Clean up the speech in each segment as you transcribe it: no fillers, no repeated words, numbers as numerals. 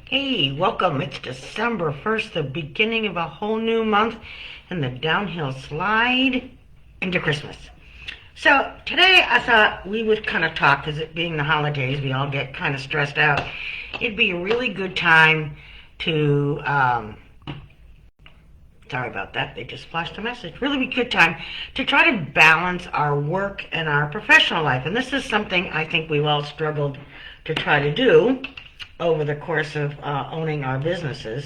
Hey, welcome. It's December 1st, the beginning of a whole new month and the downhill slide into Christmas. So today I thought we would kind of talk, because it being the holidays, we all get kind of stressed out. It'd be a really good time to, sorry about that, they just flashed a message. Really be a good time to try to balance our work and our professional life. And this is something I think we've all struggled to try to do over the course of owning our businesses.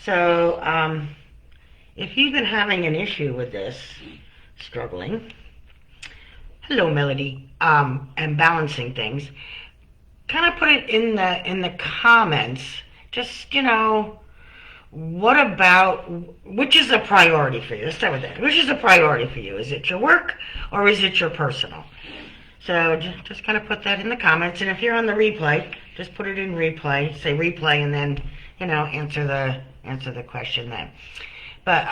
So if you've been having an issue with this, struggling, hello Melody, and balancing things, kind of put it in the comments. Just, what about, which is a priority for you? Let's start with that. Which is a priority for you? Is it your work or is it your personal? So just kind of put that in the comments, and if you're on the replay, just put it in replay. Say replay, and then answer the question then. But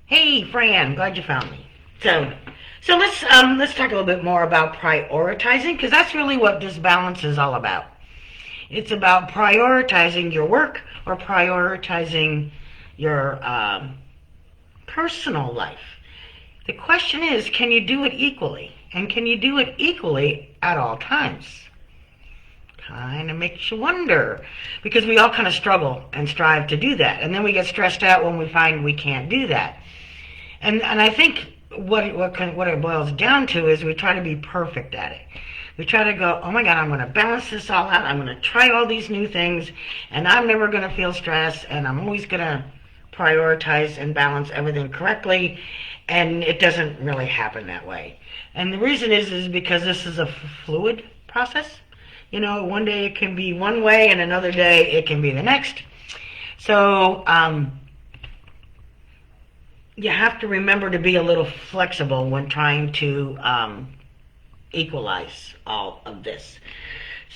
hey Fran, glad you found me. So let's talk a little bit more about prioritizing, because that's really what this balance is all about. It's about prioritizing your work or prioritizing your personal life. The question is, can you do it equally? And can you do it equally at all times? Kind of makes you wonder, because we all kind of struggle and strive to do that. And then we get stressed out when we find we can't do that. And I think what it boils down to is we try to be perfect at it. We try to go, oh my God, I'm going to balance this all out. I'm going to try all these new things, and I'm never going to feel stress, and I'm always going to prioritize and balance everything correctly. And it doesn't really happen that way. And the reason is because this is a fluid process. One day it can be one way and another day it can be the next. So you have to remember to be a little flexible when trying to equalize all of this.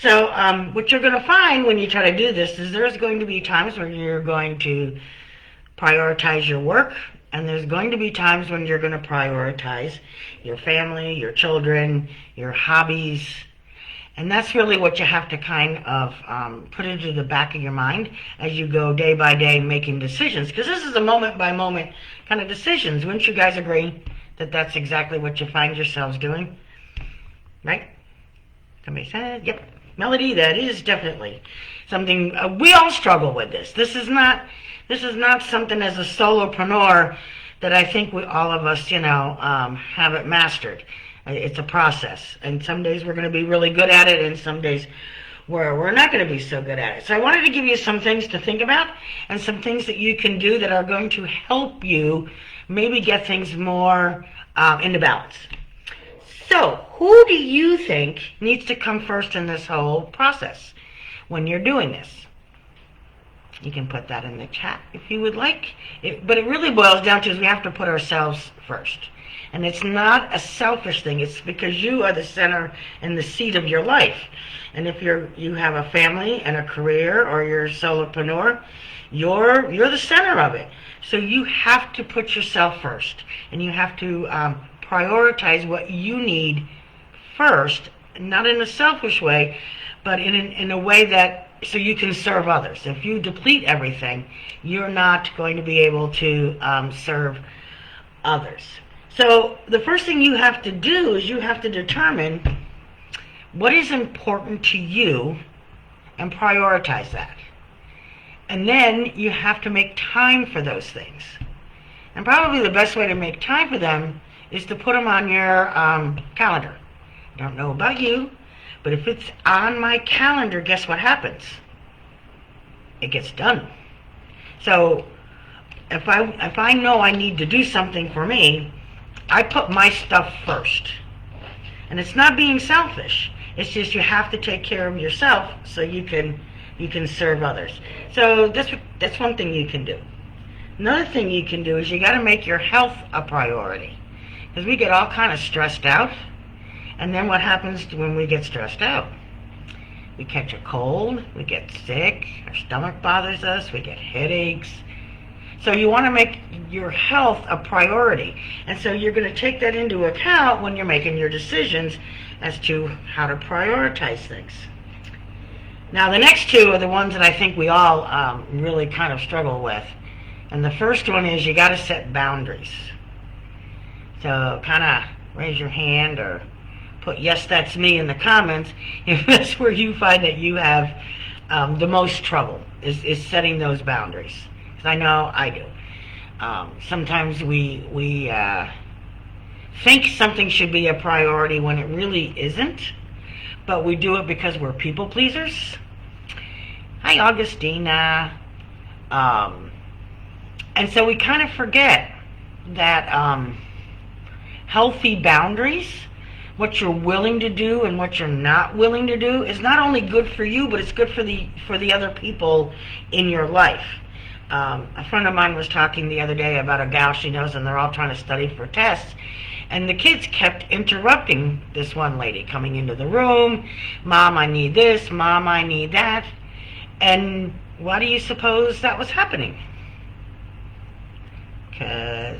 So what you're going to find when you try to do this is there's going to be times when you're going to prioritize your work, and there's going to be times when you're going to prioritize your family, your children, your hobbies. And that's really what you have to kind of put into the back of your mind as you go day by day making decisions. Because this is a moment by moment kind of decisions. Wouldn't you guys agree that that's exactly what you find yourselves doing? Right? Somebody said, yep. Melody, that is definitely something, we all struggle with this. This is not something as a solopreneur that I think all of us, have it mastered. It's a process. And some days we're going to be really good at it, and some days we're not going to be so good at it. So I wanted to give you some things to think about and some things that you can do that are going to help you maybe get things more into balance. So who do you think needs to come first in this whole process when you're doing this? You can put that in the chat if you would like. But it really boils down to is we have to put ourselves first. And it's not a selfish thing. It's because you are the center and the seat of your life. And if you have a family and a career, or you're a solopreneur, you're the center of it. So you have to put yourself first. And you have to prioritize what you need first, not in a selfish way, but in a way that so you can serve others. If you deplete everything, you're not going to be able to serve others. So the first thing you have to do is you have to determine what is important to you and prioritize that. And then you have to make time for those things. And probably the best way to make time for them is to put them on your calendar. I don't know about you, but if it's on my calendar, guess what happens? It gets done. So if I know I need to do something for me, I put my stuff first. And it's not being selfish. It's just you have to take care of yourself so you can serve others. So that's one thing you can do. Another thing you can do is you got to make your health a priority. Because we get all kind of stressed out. And then what happens when we get stressed out? We catch a cold, we get sick, our stomach bothers us, we get headaches. So you want to make your health a priority. And so you're going to take that into account when you're making your decisions as to how to prioritize things. Now, the next two are the ones that I think we all really kind of struggle with. And the first one is you got to set boundaries. So kind of raise your hand or put "yes, that's me" in the comments if that's where you find that you have the most trouble is setting those boundaries. Because I know I do. Sometimes we think something should be a priority when it really isn't, but we do it because we're people pleasers. Hi, Augustina. And so we kind of forget that healthy boundaries, what you're willing to do and what you're not willing to do, is not only good for you, but it's good for the other people in your life. A friend of mine was talking the other day about a gal she knows, and they're all trying to study for tests. And the kids kept interrupting this one lady coming into the room. "Mom, I need this. Mom, I need that." And why do you suppose that was happening? Because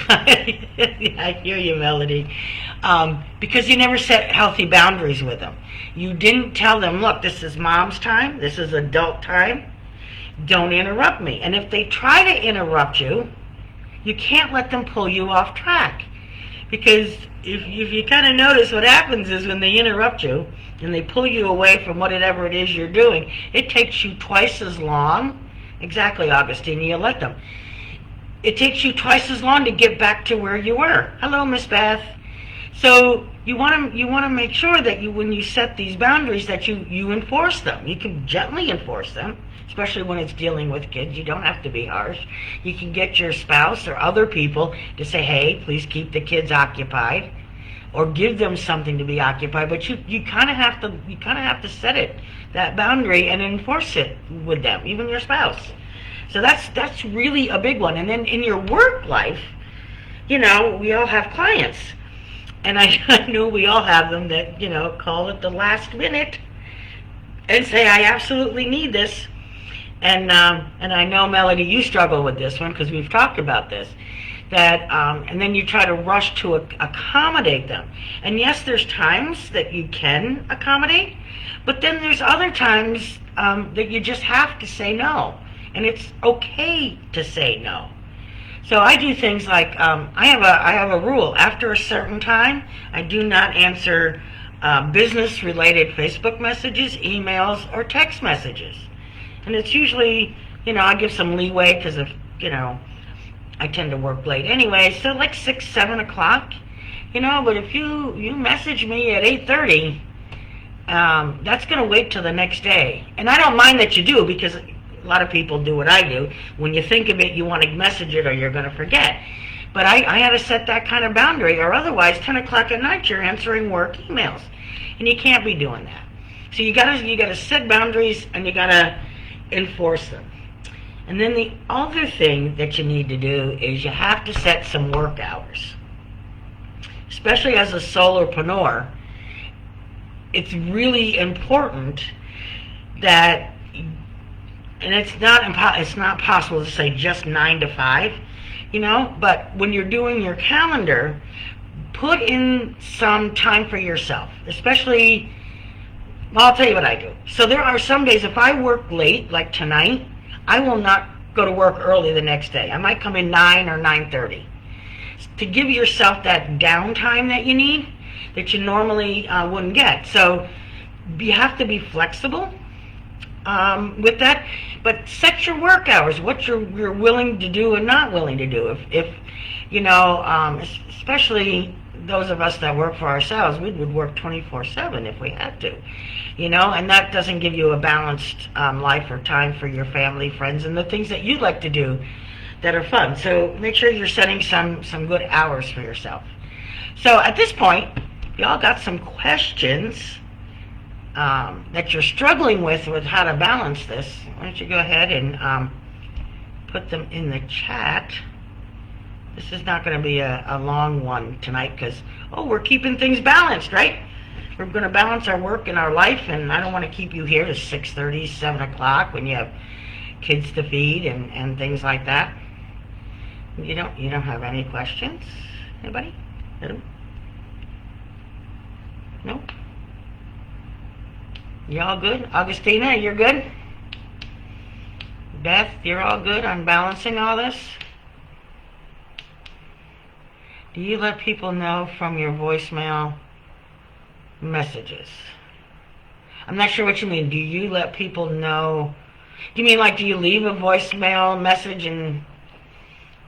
I hear you, Melody. Because you never set healthy boundaries with them. You didn't tell them, "Look, this is mom's time. This is adult time. Don't interrupt me." And if they try to interrupt you, you can't let them pull you off track. Because if you kind of notice, what happens is when they interrupt you and they pull you away from whatever it is you're doing, it takes you twice as long. Exactly, Augustine, you let them. It takes you twice as long to get back to where you were. Hello, Miss Beth. So you want to make sure that when you set these boundaries that you enforce them. You can gently enforce them, especially when it's dealing with kids. You don't have to be harsh. You can get your spouse or other people to say, "Hey, please keep the kids occupied," or give them something to be occupied. But you kind of have to set that boundary and enforce it with them, even your spouse. So that's really a big one. And then in your work life, we all have clients. And I know we all have them that, call it the last minute and say, "I absolutely need this." And I know, Melody, you struggle with this one because we've talked about this. And then you try to rush to accommodate them. And yes, there's times that you can accommodate, but then there's other times that you just have to say no. And it's okay to say no. So I do things like I have a rule. After a certain time, I do not answer business-related Facebook messages, emails, or text messages. And it's usually, I give some leeway because of, I tend to work late anyway. So like 6, 7 o'clock, But if you message me at 8:30, that's going to wait till the next day. And I don't mind that you do, because a lot of people do what I do. When you think of it, you want to message it or you're going to forget. But I had to set that kind of boundary, or otherwise 10 o'clock at night you're answering work emails. And you can't be doing that. So you gotta set boundaries, and you gotta enforce them. And then the other thing that you need to do is you have to set some work hours. Especially as a solopreneur, it's really important that, and it's not possible to say just 9 to 5, but when you're doing your calendar, put in some time for yourself. Especially, well, I'll tell you what I do. So there are some days, if I work late, like tonight, I will not go to work early the next day. I might come in 9 or 9:30. To give yourself that downtime that you need, that you normally wouldn't get. So you have to be flexible with that, but set your work hours, what you're willing to do and not willing to do. If especially those of us that work for ourselves, we would work 24/7 if we had to, and that doesn't give you a balanced life or time for your family, friends, and the things that you like to do that are fun. So make sure you're setting some good hours for yourself. So at this point, y'all got some questions that you're struggling with how to balance this. Why don't you go ahead and put them in the chat. This is not going to be a long one tonight because, we're keeping things balanced, right? We're going to balance our work and our life, and I don't want to keep you here to 6:30, 7 o'clock when you have kids to feed and things like that. You don't have any questions? Anybody? No? You all good? Augustina, you're good? Beth, you're all good on balancing all this? Do you let people know from your voicemail messages? I'm not sure what you mean. Do you let people know? Do you mean like, do you leave a voicemail message and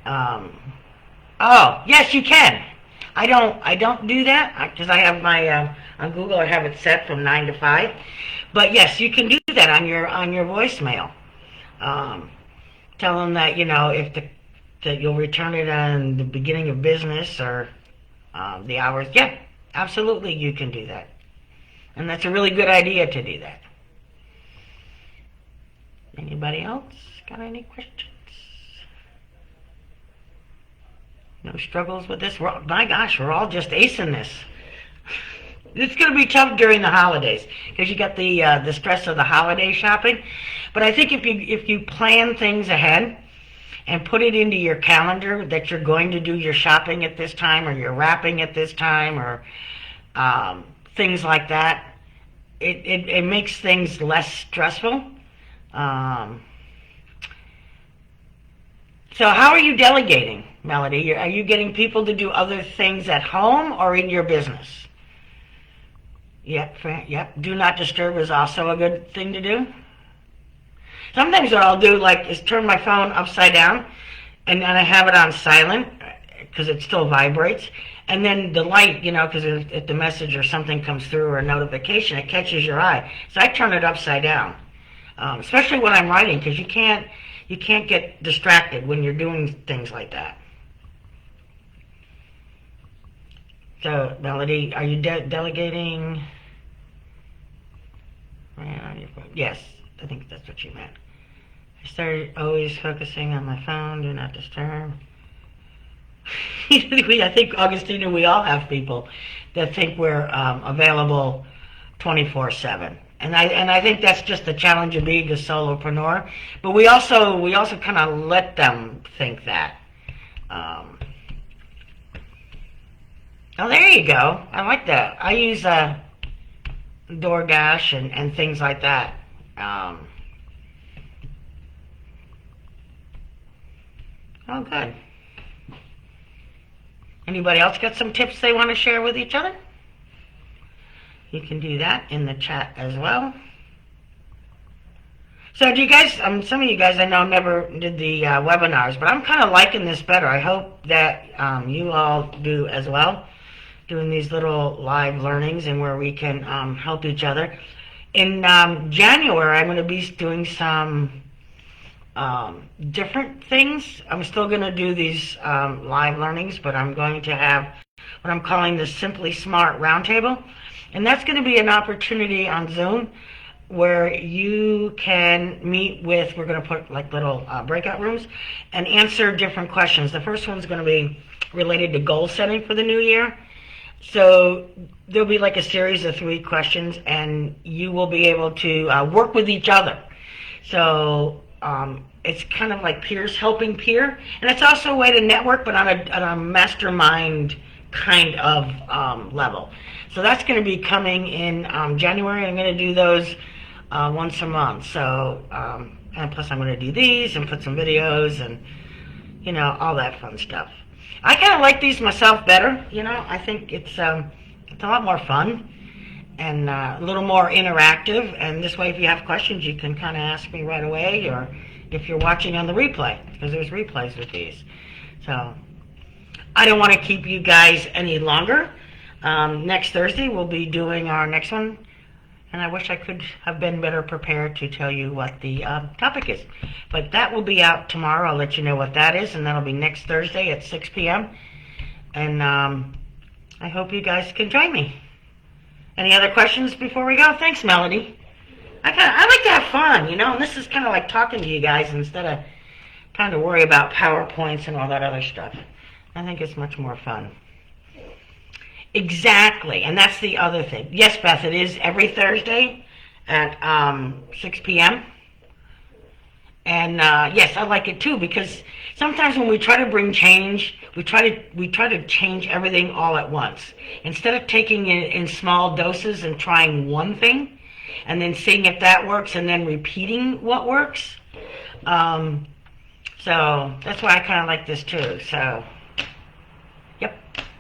oh, yes, you can. I don't do that because I have my on Google. I have it set from 9 to 5. But yes, you can do that on your voicemail. Um, Tell them that if that you'll return it on the beginning of business or the hours. Yeah, absolutely, you can do that, and that's a really good idea to do that. Anybody else got any questions? No struggles with this? My gosh, we're all just acing this. It's going to be tough during the holidays because you got the stress of the holiday shopping. But I think if you plan things ahead and put it into your calendar that you're going to do your shopping at this time or you're wrapping at this time or things like that, it makes things less stressful. So how are you delegating, Melody? Are you getting people to do other things at home or in your business? Yep. Do not disturb is also a good thing to do. Sometimes what I'll do is turn my phone upside down and then I have it on silent because it still vibrates. And then the light, because if the message or something comes through or a notification, it catches your eye. So I turn it upside down, especially when I'm writing because you can't get distracted when you're doing things like that. So, Melody, are you delegating? Yes, I think that's what you meant. I started always focusing on my phone, do not disturb. I think, Augustina, we all have people that think we're available 24/7. And I think that's just the challenge of being a solopreneur. But we also kind of let them think that. Oh, there you go. I like that. I use DoorDash and things like that. Oh, good. Anybody else got some tips they want to share with each other? You can do that in the chat as well. So do you guys, some of you guys I know never did the webinars, but I'm kind of liking this better. I hope that you all do as well, doing these little live learnings and where we can help each other. In January, I'm going to be doing some different things. I'm still going to do these live learnings, but I'm going to have what I'm calling the Simply Smart Roundtable. And that's going to be an opportunity on Zoom where you can meet with, we're going to put little breakout rooms and answer different questions. The first one's going to be related to goal setting for the new year. So there'll be a series of 3 questions and you will be able to work with each other. So it's kind of like peers helping peer. And it's also a way to network, but on a mastermind kind of level. So that's going to be coming in January. I'm going to do those once a month. So, and plus I'm going to do these and put some videos and, all that fun stuff. I kind of like these myself better. I think it's a lot more fun and a little more interactive. And this way, if you have questions, you can kind of ask me right away, or if you're watching on the replay, because there's replays with these. So I don't want to keep you guys any longer. Next Thursday, we'll be doing our next one. And I wish I could have been better prepared to tell you what the topic is. But that will be out tomorrow. I'll let you know what that is. And that'll be next Thursday at 6 p.m. And I hope you guys can join me. Any other questions before we go? Thanks, Melody. I like to have fun, and this is kind of like talking to you guys instead of trying to worry about PowerPoints and all that other stuff. I think it's much more fun. Exactly, and that's the other thing. Yes, Beth, it is every Thursday at 6 p.m. And yes, I like it too, because sometimes when we try to bring change, we try to change everything all at once. Instead of taking it in small doses and trying one thing, and then seeing if that works and then repeating what works. So that's why I kind of like this too. So, yep.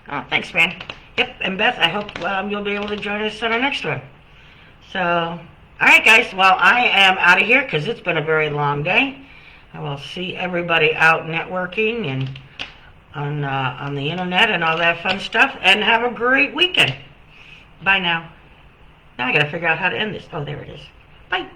Oh, thanks, man. Yep, and Beth, I hope you'll be able to join us on our next one. So, all right, guys. Well, I am out of here because it's been a very long day. I will see everybody out networking and on the internet and all that fun stuff. And have a great weekend. Bye now. Now I got to figure out how to end this. Oh, there it is. Bye.